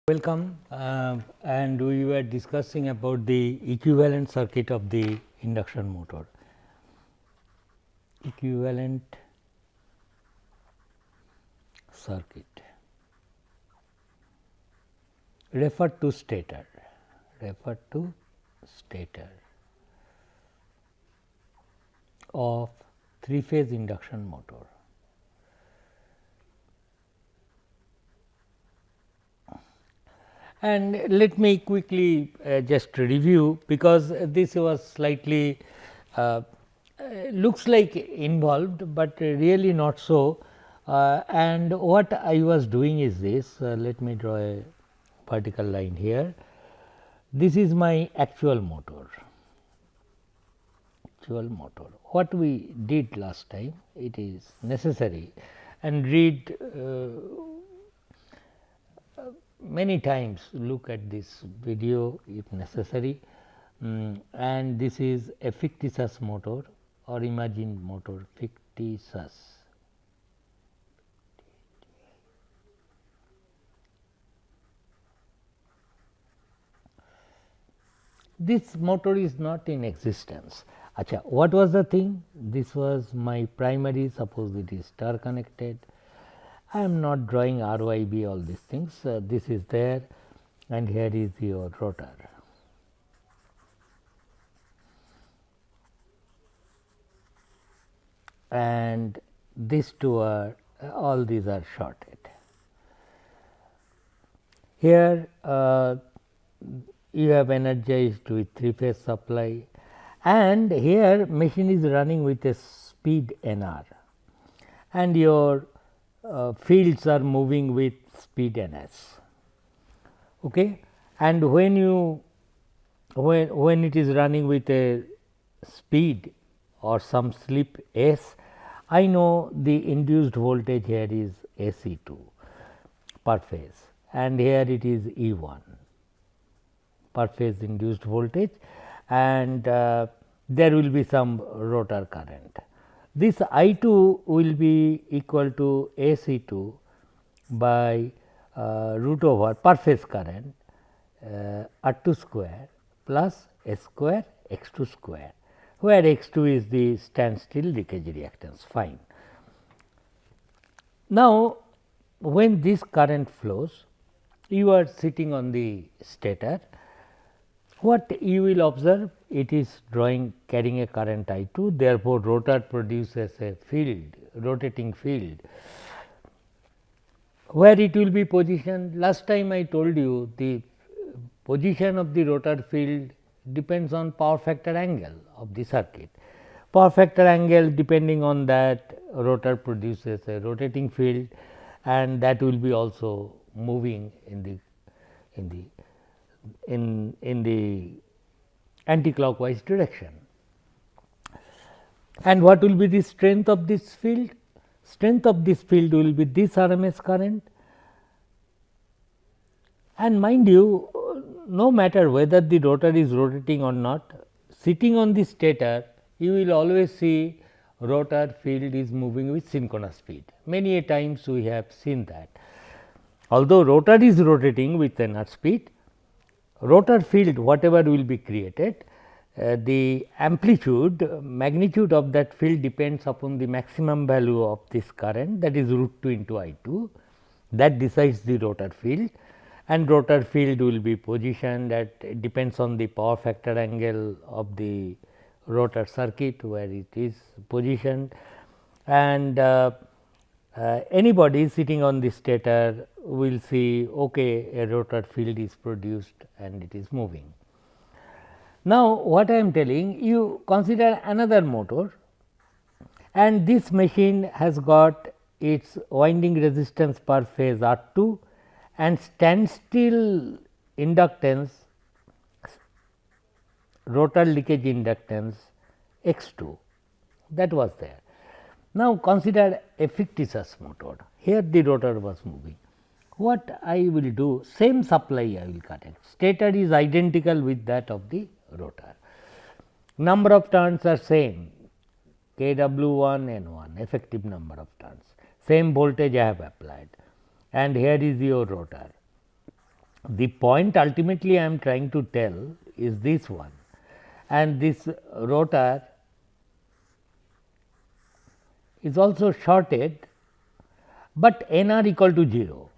Welcome, and we were discussing about the equivalent circuit of the induction motor. Equivalent circuit refer to stator of 3-phase induction motor. And let me quickly just review, because this was slightly looks like involved, but really not so. And what I was doing is this, let me draw a vertical line here. This is my actual motor. What we did last time, it is necessary, and read many times, look at this video if necessary, and this is a fictitious motor or imagined motor, fictitious. This motor is not in existence. Acha, what was the thing? This was my primary, suppose it is star connected. I am not drawing RYB, all these things. This is there, and here is your rotor. And these two are, all these are shorted. Here you have energized with 3-phase supply, and here machine is running with a speed NR, and your fields are moving with speed NS. Okay. And when it is running with a speed or some slip S, I know the induced voltage here is AC2 per phase, and here it is E1 per phase induced voltage, and there will be some rotor current. This I2 will be equal to AC2 by root over per phase current R2 square plus S square X2 square, where X2 is the standstill leakage reactance. Fine. Now, when this current flows, you are sitting on the stator. What you will observe? It is carrying a current I2, therefore, rotor produces a field, rotating field. Where it will be positioned? Last time I told you the position of the rotor field depends on power factor angle of the circuit. Power factor angle, depending on that, rotor produces a rotating field, and that will be also moving in the anti-clockwise direction. And what will be the strength of this field? Strength of this field will be this RMS current, and mind you, no matter whether the rotor is rotating or not, sitting on the stator, you will always see rotor field is moving with synchronous speed. Many a times we have seen that. Although rotor is rotating with an earth speed, rotor field whatever will be created, the amplitude, magnitude of that field depends upon the maximum value of this current, that is root 2 into I2, that decides the rotor field, and rotor field will be positioned at, depends on the power factor angle of the rotor circuit where it is positioned, and anybody sitting on the stator will see, okay, a rotor field is produced and it is moving. Now, what I am telling you, consider another motor, and this machine has got its winding resistance per phase R2 and standstill inductance, rotor leakage inductance X2, that was there. Now, consider a fictitious motor, here the rotor was moving. What I will do, same supply I will connect, stator is identical with that of the rotor, number of turns are same, Kw1 N1, effective number of turns, same voltage I have applied, and here is your rotor. The point ultimately I am trying to tell is this one, and this rotor is also shorted, but n r equal to 0.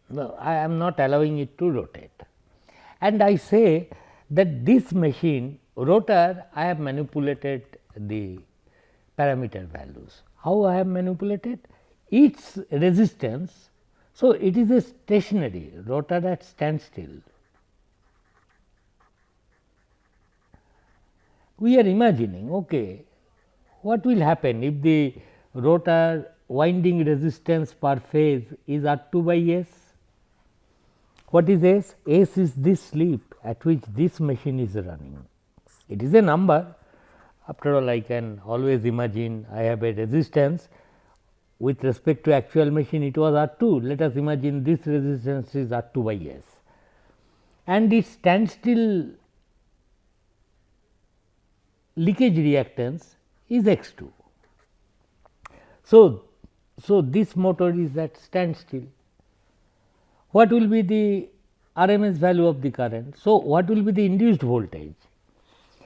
No, I am not allowing it to rotate, and I say that this machine rotor I have manipulated the parameter values. How I have manipulated? Its resistance. So, it is a stationary rotor at standstill. We are imagining, okay, what will happen if the rotor winding resistance per phase is R 2 by S? What is S? S is this slip at which this machine is running. It is a number. After all, I can always imagine I have a resistance with respect to actual machine, it was R 2. Let us imagine this resistance is R 2 by S, and its standstill leakage reactance is X 2. So, this motor is at standstill. What will be the RMS value of the current? So, what will be the induced voltage?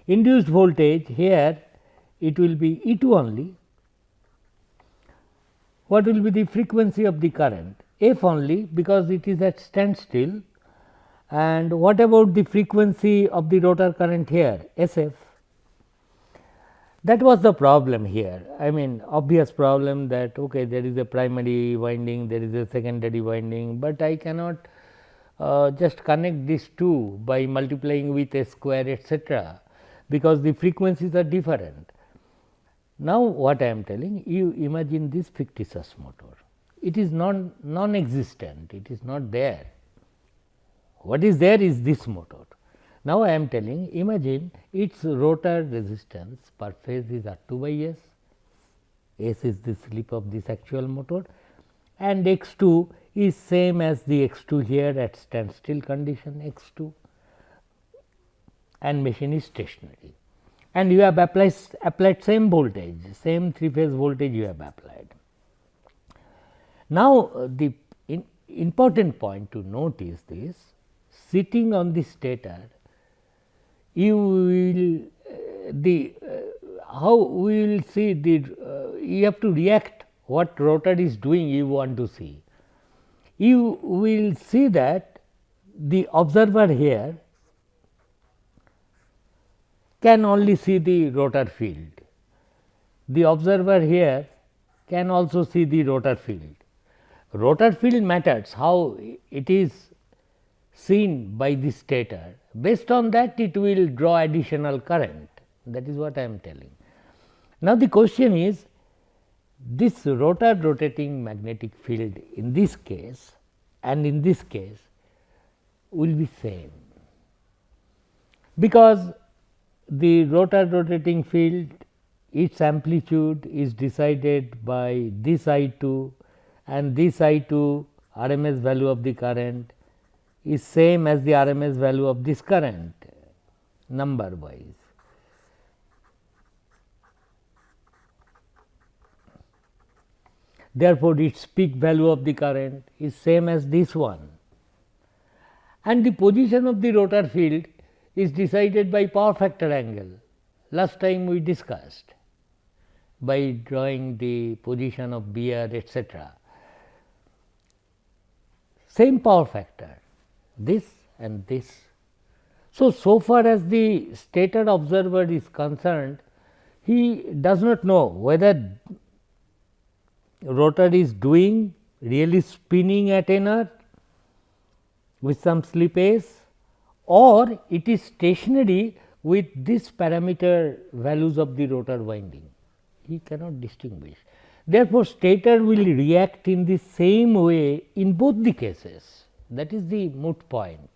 Induced voltage here it will be E 2 only. What will be the frequency of the current? F only, because it is at standstill. And what about the frequency of the rotor current here? SF. That was the problem here. I mean, obvious problem that okay, there is a primary winding, there is a secondary winding, but I cannot just connect these two by multiplying with a square, etc., because the frequencies are different. Now, what I am telling you, imagine this fictitious motor. It is non-existent, it is not there. What is there is this motor. Now, I am telling, imagine its rotor resistance per phase is R 2 by S, S is the slip of this actual motor, and X 2 is same as the X 2 here at standstill condition X 2, and machine is stationary, and you have applied same voltage, same 3 phase voltage you have applied. Now, the important point to note is this: sitting on the stator, you will how we will see the you have to react what rotor is doing, you want to see. You will see that the observer here can only see the rotor field. The observer here can also see the rotor field. Rotor field matters how it is seen by the stator. Based on that, it will draw additional current. That is what I am telling. Now, the question is, this rotor rotating magnetic field in this case and in this case will be same, because the rotor rotating field, its amplitude is decided by this I 2, and this I 2 RMS value of the current is same as the RMS value of this current number wise. Therefore, its peak value of the current is same as this one, and the position of the rotor field is decided by power factor angle. Last time we discussed by drawing the position of bear, etc. Same power factor, this and this. So far as the stator observer is concerned, he does not know whether rotor is doing really spinning at n with some slip s, or it is stationary with this parameter values of the rotor winding. He cannot distinguish. Therefore, stator will react in the same way in both the cases. That is the moot point.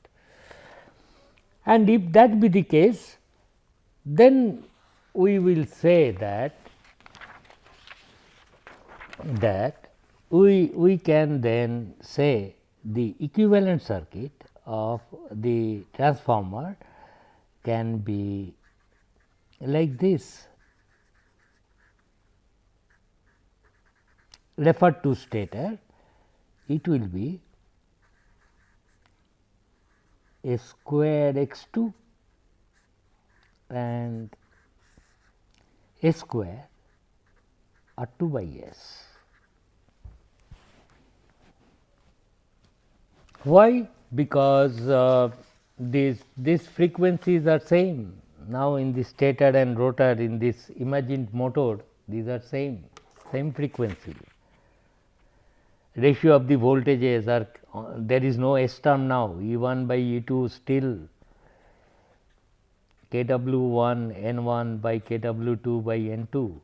And if that be the case, then we will say that we can then say the equivalent circuit of the transformer can be like this. Referred to stator, it will be S square x2 and S square R2 by S. Why? Because these frequencies are same. Now, in the stator and rotor in this imagined motor, these are same frequency. Ratio of the voltages are there is no S term now, E1 by E2 still Kw1 N1 by Kw2 by N2,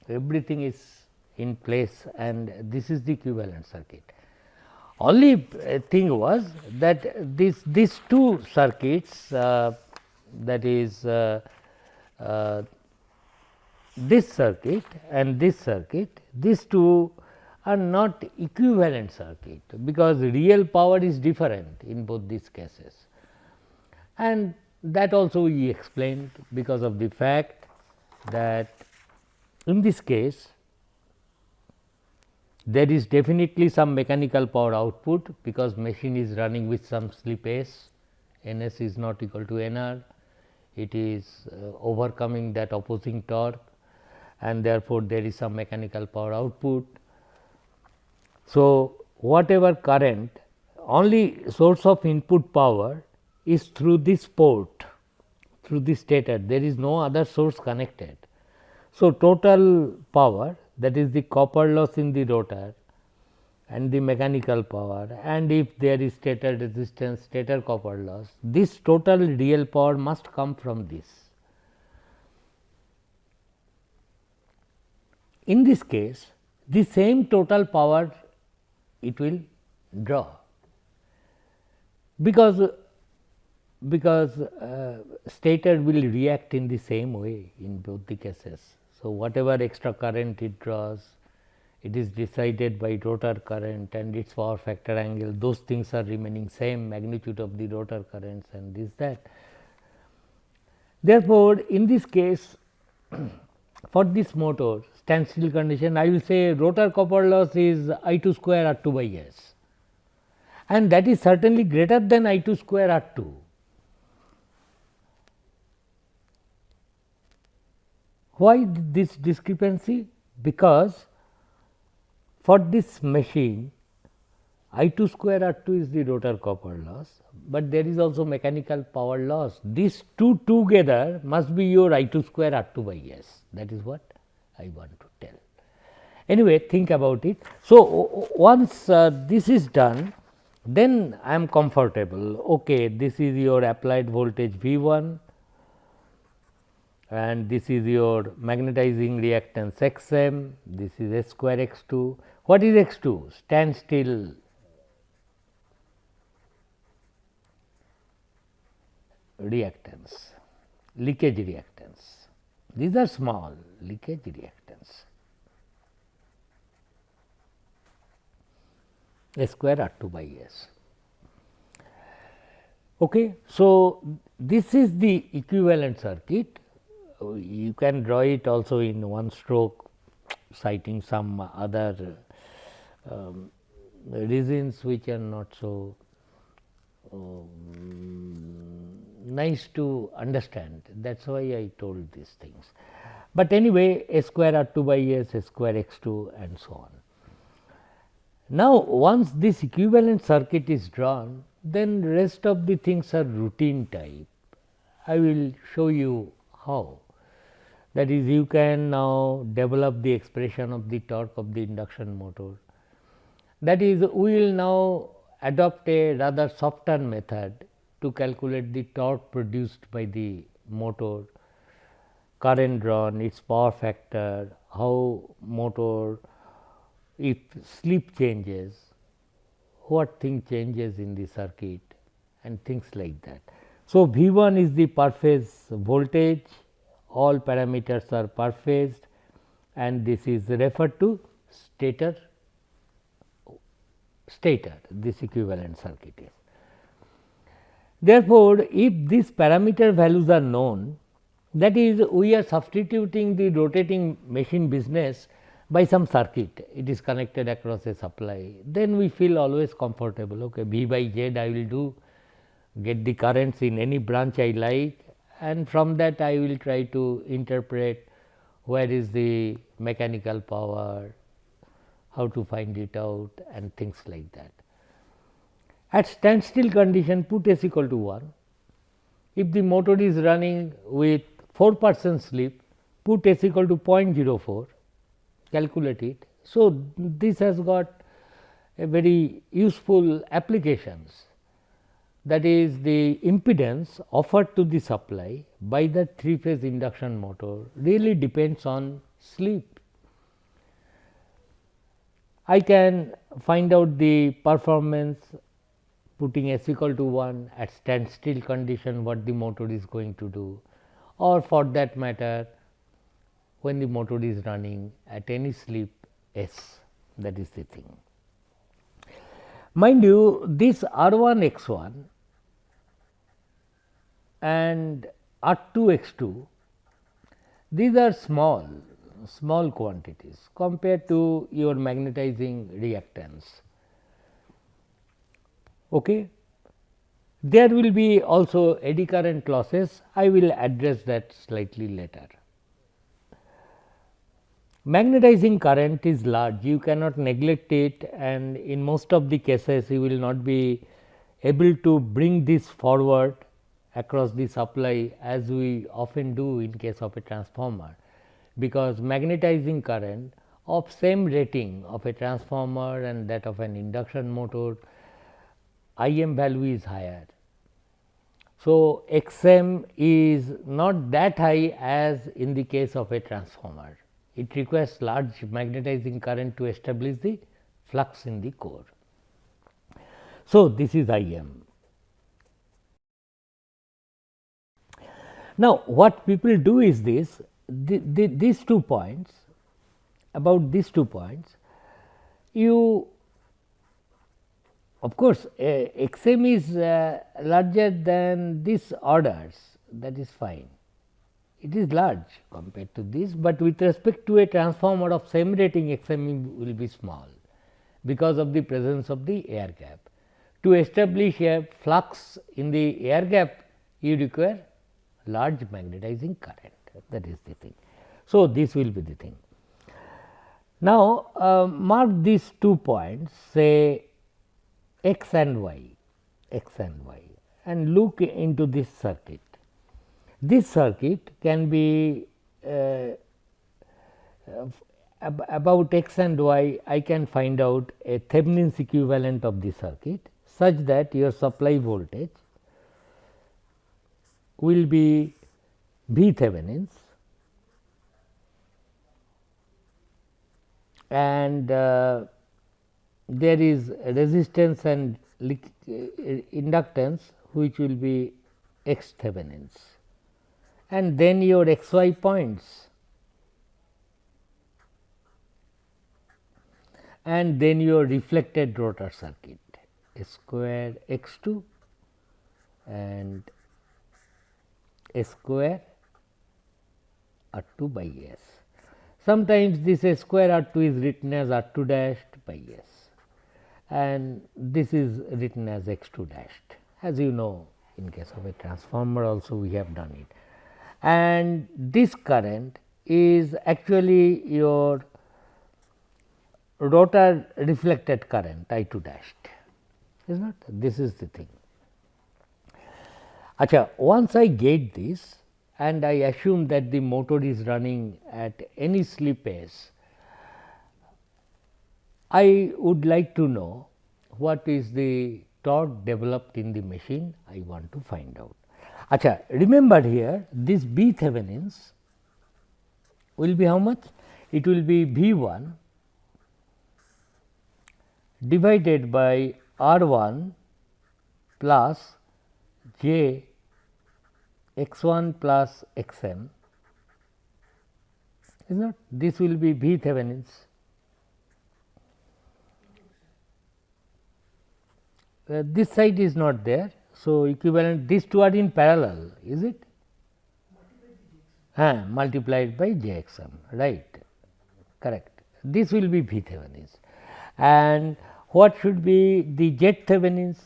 everything is in place and this is the equivalent circuit. Only thing was that these two circuits that is this circuit and this circuit, these two are not equivalent circuit, because real power is different in both these cases, and that also we explained because of the fact that in this case there is definitely some mechanical power output, because machine is running with some slip S, Ns is not equal to Nr, it is overcoming that opposing torque, and therefore, there is some mechanical power output. So, whatever current, only source of input power is through this port, through the stator, there is no other source connected. So, total power, that is the copper loss in the rotor and the mechanical power, and if there is stator resistance, stator copper loss, this total real power must come from this. In this case, the same total power it will draw, because stator will react in the same way in both the cases. So, whatever extra current it draws, it is decided by rotor current and its power factor angle, those things are remaining same, magnitude of the rotor currents and this that. Therefore, in this case for this motor standstill condition, I will say rotor copper loss is I2 square R2 by S, and that is certainly greater than I2 square R2. Why this discrepancy? Because for this machine I2 square R2 is the rotor copper loss, but there is also mechanical power loss. These two together must be your I2 square R2 by S. That is what I want to tell. Anyway, think about it. So, once this is done, then I am comfortable. Okay, this is your applied voltage V1 and this is your magnetizing reactance Xm, this is S square X2. What is X2? Standstill reactance, leakage reactance. These are small leakage reactance. S square R2 by S. Okay. So, this is the equivalent circuit. You can draw it also in one stroke, citing some other reasons which are not so nice to understand. That is why I told these things. But anyway, S square R2 by S, S square X2 and so on. Now, once this equivalent circuit is drawn, then rest of the things are routine type. I will show you how. That is, you can now develop the expression of the torque of the induction motor. That is, we will now adopt a rather softer method to calculate the torque produced by the motor, current drawn, its power factor, how motor, if slip changes, what thing changes in the circuit and things like that. So, V1 is the per phase voltage, all parameters are per phased, and this is referred to stator, this equivalent circuit is. Therefore, if these parameter values are known, that is, we are substituting the rotating machine business by some circuit, it is connected across a supply, then we feel always comfortable. Okay, V by Z I will do get the currents in any branch I like, and from that I will try to interpret where is the mechanical power, how to find it out and things like that. At standstill condition, put S equal to 1. If the motor is running with 4% slip, put S equal to 0.04, calculate it. So, this has got a very useful applications, that is the impedance offered to the supply by the 3-phase induction motor really depends on slip. I can find out the performance putting S equal to 1 at standstill condition, what the motor is going to do, or for that matter when the motor is running at any slip S, that is the thing. Mind you, this R1 X1 and R2 X2, these are small quantities compared to your magnetizing reactance. Okay. There will be also eddy current losses, I will address that slightly later. Magnetizing current is large, you cannot neglect it, and in most of the cases you will not be able to bring this forward across the supply as we often do in case of a transformer, because magnetizing current of same rating of a transformer and that of an induction motor, IM value is higher. So, XM is not that high as in the case of a transformer. It requires large magnetizing current to establish the flux in the core. So, this is IM. Now, what people do is this, these 2 points, about these 2 points, you of course, XM is larger than these orders, that is fine. It is large compared to this, but with respect to a transformer of same rating, XM will be small because of the presence of the air gap. To establish a flux in the air gap, you require large magnetizing current, that is the thing. So, this will be the thing. Now, mark these 2 points, say X and Y, and look into this circuit. This circuit can be about X and Y, I can find out a Thevenin's equivalent of the circuit such that your supply voltage will be V Thevenin's, and there is resistance and inductance which will be X Thevenin's, and then your X Y points, and then your reflected rotor circuit square X 2 and square R 2 by S. Sometimes this square R 2 is written as R 2 dashed by S, and this is written as X 2 dashed, as you know in case of a transformer also we have done it. And this current is actually your rotor reflected current I 2 dashed, is not? This is the thing. Acha, once I get this and I assume that the motor is running at any slip S, I would like to know what is the torque developed in the machine, I want to find out. Acha, remember here this B Thevenin's will be how much? It will be V 1 divided by R 1 plus J x 1 plus x m, is not? This will be V Thevenin's. This side is not there. So, equivalent these two are in parallel, is it? Multiplied by J x m, right, correct. This will be V Thevenin's, and what should be the Z Thevenin's?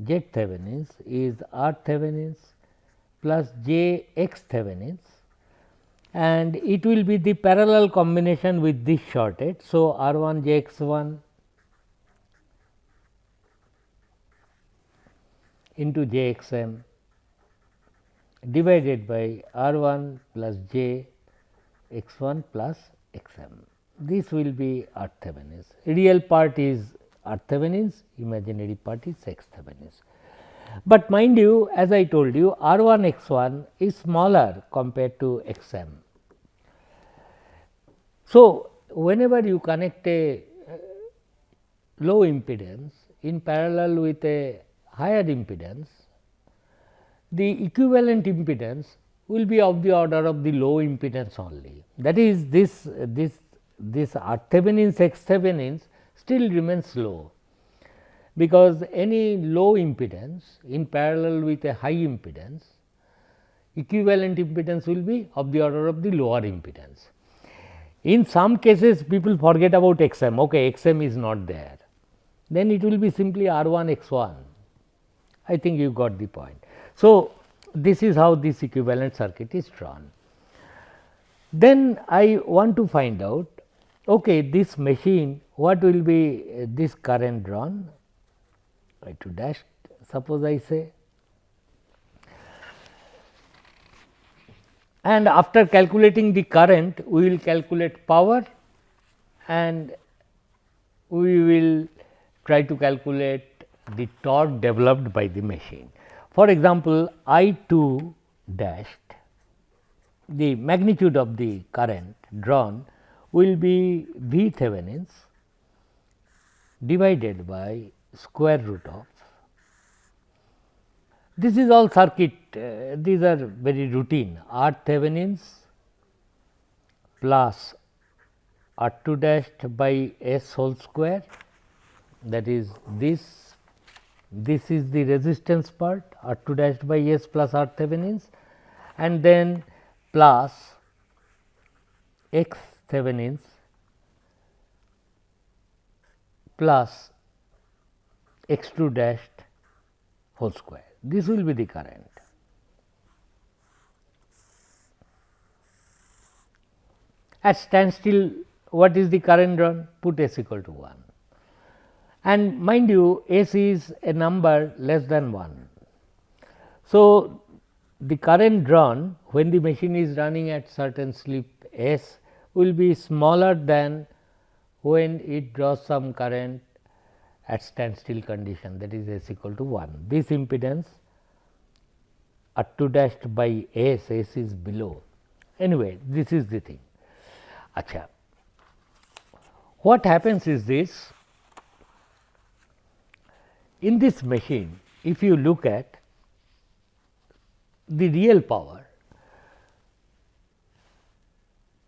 Z Thevenins is R Thevenins plus J X Thevenins, and it will be the parallel combination with this shorted. So, R 1 J X 1 into J X M divided by R 1 plus J X 1 plus X M. This will be R Thevenins. Real part is R Thevenins, imaginary part is X Thevenins. But mind you, as I told you, R 1 X 1 is smaller compared to X M. So, whenever you connect a low impedance in parallel with a higher impedance, the equivalent impedance will be of the order of the low impedance only. That is, this R Thevenins X Thevenins still remains low, because any low impedance in parallel with a high impedance, equivalent impedance will be of the order of the lower impedance. In some cases people forget about X M, okay, X M is not there, then it will be simply R 1 X 1. I think you got the point. So, this is how this equivalent circuit is drawn. Then I want to find out, okay, this machine, what will be this current drawn, I to dash, suppose I say, and after calculating the current, we will calculate power and we will try to calculate the torque developed by the machine. For example, I 2 dashed, the magnitude of the current drawn will be V Thevenins divided by square root of, this is all circuit, these are very routine, R Thevenins plus R 2 dashed by S whole square, that is this is the resistance part, R 2 dashed by S plus R Thevenins, and then plus X Thevenins plus X 2 dashed whole square. This will be the current. At standstill, what is the current drawn? Put S equal to 1. And mind you, S is a number less than 1. So, the current drawn when the machine is running at certain slip S will be smaller than when it draws some current at standstill condition, that is S equal to 1. This impedance R 2 dashed by S, S is below. Anyway, this is the thing. Achha. What happens is this, in this machine, if you look at the real power,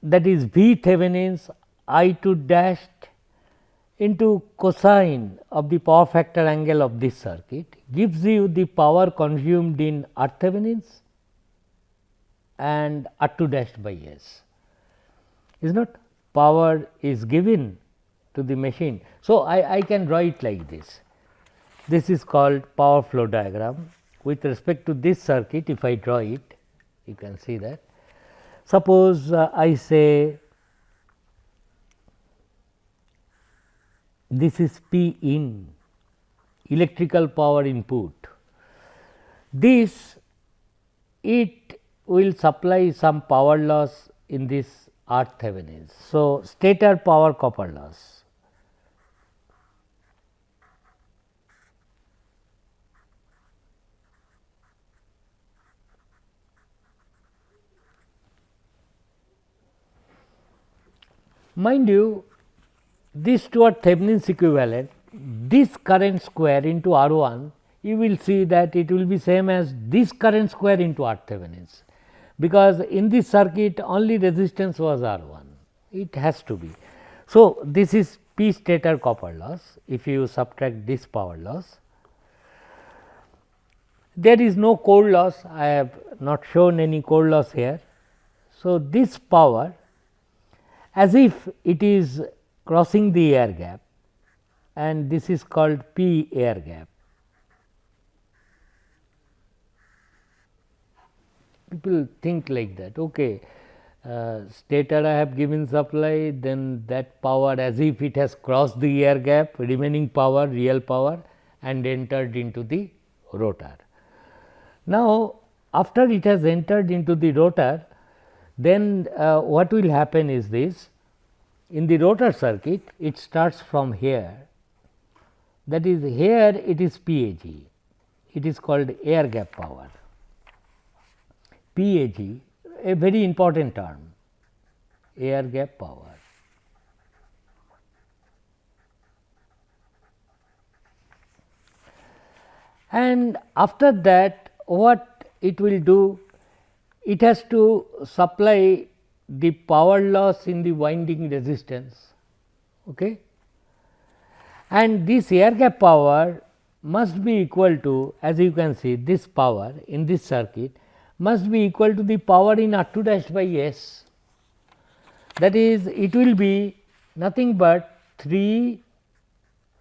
that is V Thevenins I 2 dashed into cosine of the power factor angle of this circuit gives you the power consumed in R Thevenins and R 2 dashed by S. Is not, power is given to the machine. So, I can draw it like this. This is called power flow diagram. With respect to this circuit, if I draw it, you can see that. Suppose I say this is P in, electrical power input. This, it will supply some power loss in this R Thevenins. So, stator power copper loss. Mind you, this two are Thevenin's equivalent, this current square into R 1, you will see that it will be same as this current square into R Thevenin's, because in this circuit only resistance was R 1, it has to be. So, this is P stator copper loss, if you subtract this power loss. There is no core loss, I have not shown any core loss here. So, this power, as if it is crossing the air gap, and this is called P air gap. people think like that, okay, stator I have given supply, then that power as if it has crossed the air gap, remaining power, real power, and entered into the rotor. Now, after it has entered into the rotor, then what will happen is this: in the rotor circuit, it starts from here, that is here it is PAG, it is called air gap power. PAG, a very important term, air gap power. And after that, what it will do? It has to supply the power loss in the winding resistance. Okay? And this air gap power must be equal to, as you can see, this power in this circuit must be equal to the power in R2 dash by S. That is, it will be nothing but 3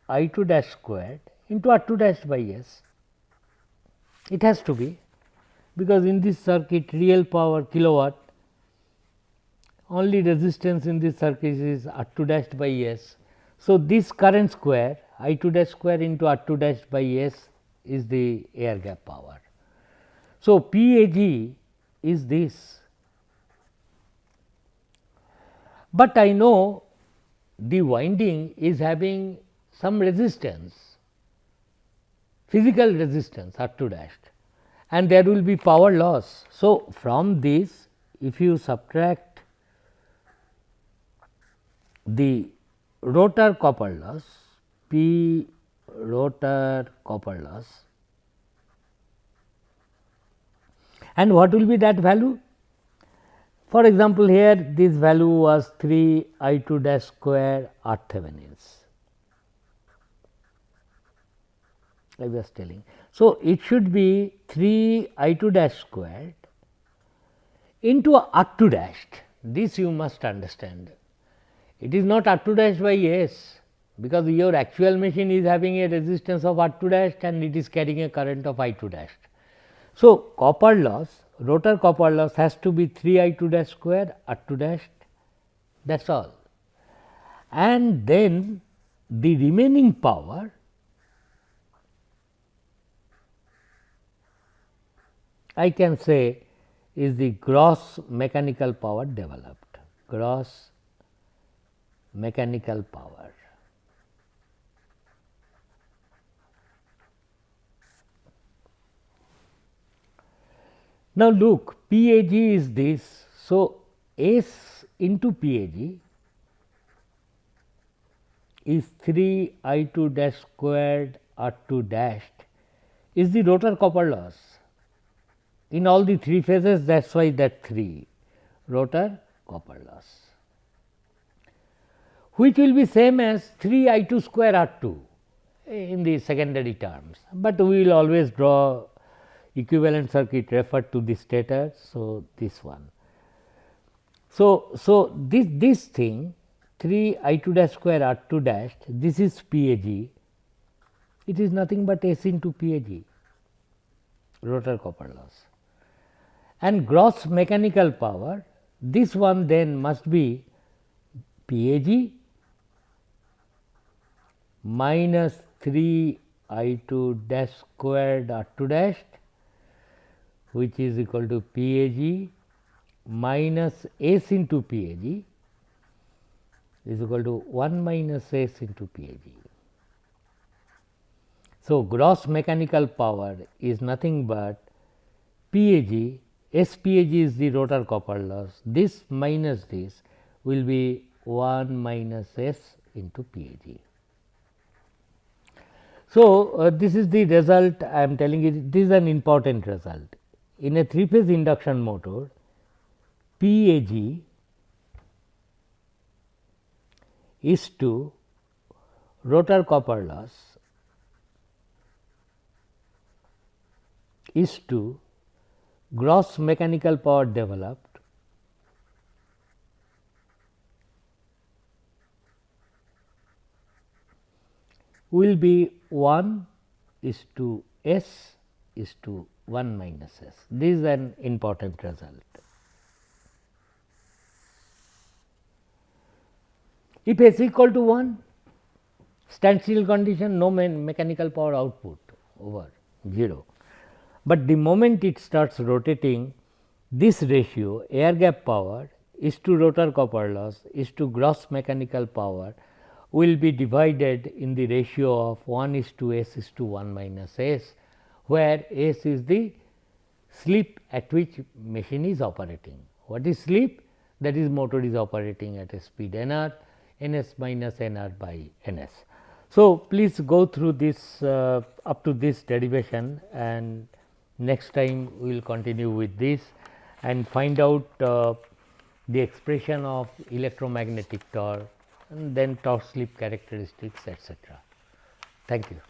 I2 dash squared into R2 dash by S. It has to be, because in this circuit real power kilowatt, only resistance in this circuit is R2 dash by S. So, this current square I2 dash square into R2 dash by S is the air gap power. So, PAG is this, but I know the winding is having some resistance, physical resistance R2 dash, and there will be power loss. So, from this if you subtract the rotor copper loss, P rotor copper loss, and what will be that value? For example, here this value was 3 I2 dash square R Thevenins, I was telling. So, it should be 3 I2 dash squared into R2 dash. This you must understand. It is not R2 dash by S, because your actual machine is having a resistance of R2 dash and it is carrying a current of I2 dash. So, copper loss, rotor copper loss has to be 3 I2 dash square R2 dash, that is all. And then the remaining power I can say is the gross mechanical power developed, gross mechanical power. Now, look, PAG is this. So, S into PAG is 3 I2 dash squared R2 dashed is the rotor copper loss in all the 3 phases, that is why that 3 rotor copper loss, which will be same as 3 I2 square R2 in the secondary terms, but we will always draw equivalent circuit referred to the stator. So, this one. So, this thing 3 I2 dash square R2 dash, this is PAG, it is nothing but S into PAG, rotor copper loss, and gross mechanical power, this one then must be PAG minus 3 I2 dash squared R2 dash, which is equal to PAG minus S into PAG is equal to 1 minus S into PAG. So, gross mechanical power is nothing but PAG, SPAG is the rotor copper loss, this minus this will be 1 minus S into PAG. So, this is the result I am telling you, this is an important result. In a 3-phase induction motor, PAG is to rotor copper loss is to gross mechanical power developed will be 1 is to S is to 1 minus s. This is an important result. If s equal to 1, standstill condition, no mechanical power output over 0. But the moment it starts rotating, this ratio air gap power is to rotor copper loss is to gross mechanical power will be divided in the ratio of 1 is to s is to 1 minus s, where s is the slip at which machine is operating. What is slip? That is, motor is operating at a speed nr, ns minus nr by ns. So, please go through this up to this derivation, and next time we will continue with this and find out the expression of electromagnetic torque and then torque slip characteristics, etc. Thank you.